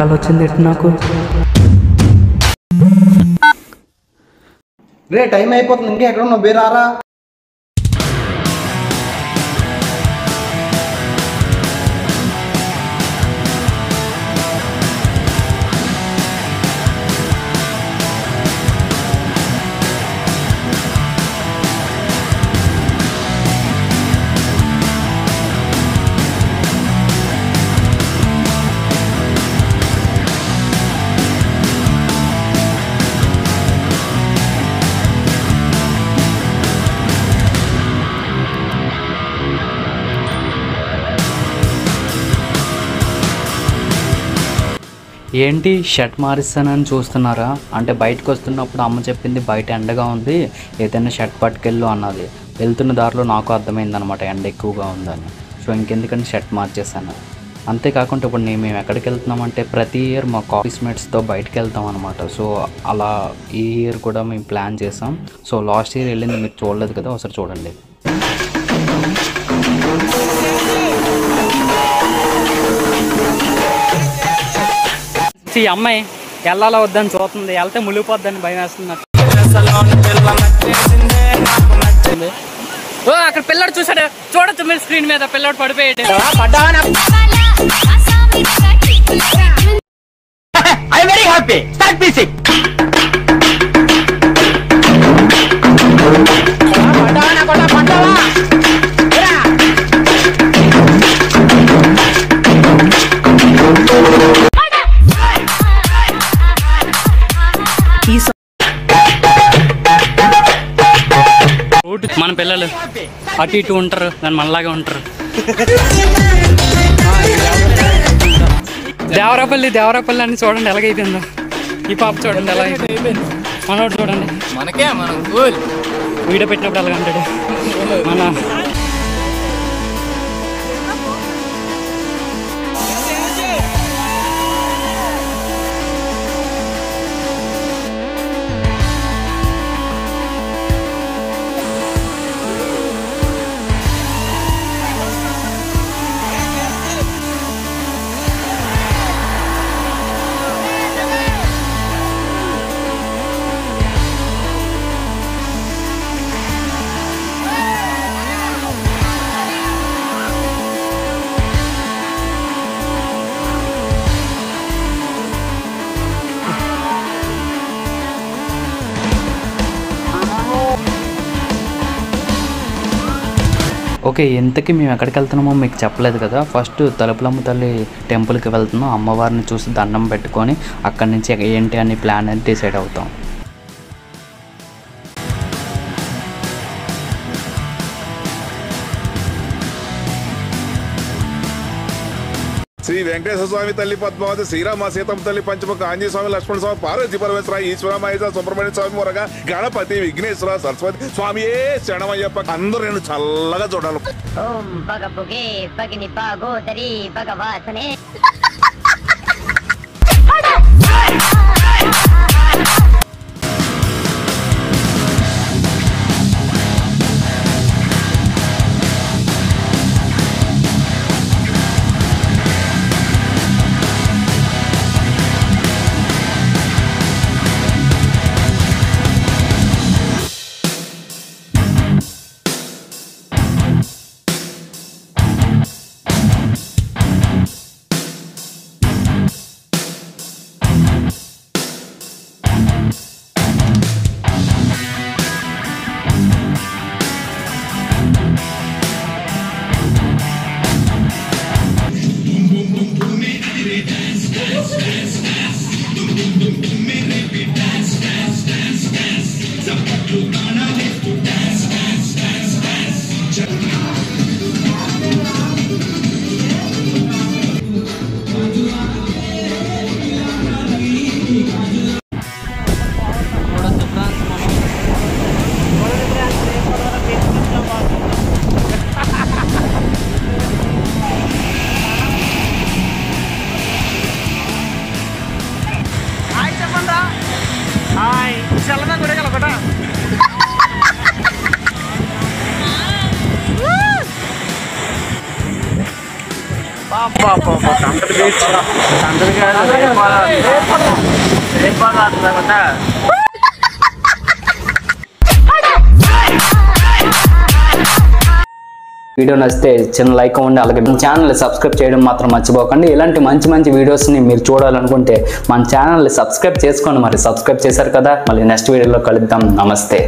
కళ వచ్చింది నాకు. రే టైం అయిపోతుంది, ఇంకా ఎక్కడ ఉన్నావు? బేరారా. ఏంటి షర్ట్ మారిస్తానని చూస్తున్నారా? అంటే బయటకు వస్తున్నప్పుడు అమ్మ చెప్పింది బయట ఎండగా ఉంది, ఏదైనా షర్ట్ పట్టుకెళ్ళు అన్నది. వెళ్తున్న దారిలో నాకు అర్థమైందనమాట ఎండ ఎక్కువగా ఉందని. సో ఇంకెందుకంటే షర్ట్ మార్చేసాను. అంతేకాకుండా ఇప్పుడు మేము ఎక్కడికి వెళ్తున్నామంటే ప్రతి ఇయర్ మా ఆఫీస్ మేట్స్తో బయటకు వెళ్తాం అనమాట. సో అలా ఈ ఇయర్ కూడా మేము ప్లాన్ చేసాం. సో లాస్ట్ ఇయర్ వెళ్ళింది మీరు చూడలేదు కదా, ఒకసారి చూడండి. ఈ అమ్మాయి వెళ్ళాలా వద్దని చూస్తుంది, వెళ్తే మునిగిపోద్దని భయం వేస్తుంది. ఓ అక్కడ పిల్లడు చూసాడు, చూడొచ్చు మీరు స్క్రీన్ మీద, పిల్లడు పడిపోయాడు. మన పిల్లలు అటు ఇటు ఉంటారు, దాన్ని మనలాగే ఉంటారు. దేవరాపల్లి అని చూడండి ఎలాగైపోయిందో. ఈ పాప చూడండి ఎలా అయిపోయింది. మనోడు చూడండి, మనకే మనం వీడియో పెట్టినప్పుడు అలాగ అంటాడు. మన ఓకే, ఇంతకీ మేము ఎక్కడికి వెళ్తున్నామో మీకు చెప్పలేదు కదా. ఫస్ట్ తలుపులమ్మ తల్లి టెంపుల్కి వెళ్తున్నాం. అమ్మవారిని చూసి దండం పెట్టుకొని అక్కడి నుంచి ఏంటి అని ప్లాన్ అని డిసైడ్ అవుతాం. శ్రీ వెంకటేశ్వర స్వామి తల్లి పద్మావతి, శ్రీరామ సీతమ్మ తల్లి పంచముఖ, ఆంజనేయ స్వామి, లక్ష్మణ స్వామి, పార్వతీ పరమేశ్వర, ఈశ్వర మహేశ్వర, సుబ్రహ్మణ్య స్వామి మురగా, గణపతి, విఘ్నేశ్వర, సరస్వతి స్వామియే శరణమయ్యప్ప. అందరూ నేను చల్లగా చూడాలి. ఓం భగ భుగే భగిని భాగోదరి భగవాసనే. వీడియో నచ్చితే చిన్న లైక్ ఇవ్వండి, అలాగే మన ఛానల్ని సబ్స్క్రైబ్ చేయడం మాత్రం మర్చిపోకండి. ఇలాంటి మంచి మంచి వీడియోస్ని మీరు చూడాలనుకుంటే మన ఛానల్ని సబ్స్క్రైబ్ చేసుకోండి. మరి సబ్స్క్రైబ్ చేశారు కదా, మళ్ళీ నెక్స్ట్ వీడియోలో కలుద్దాం. నమస్తే.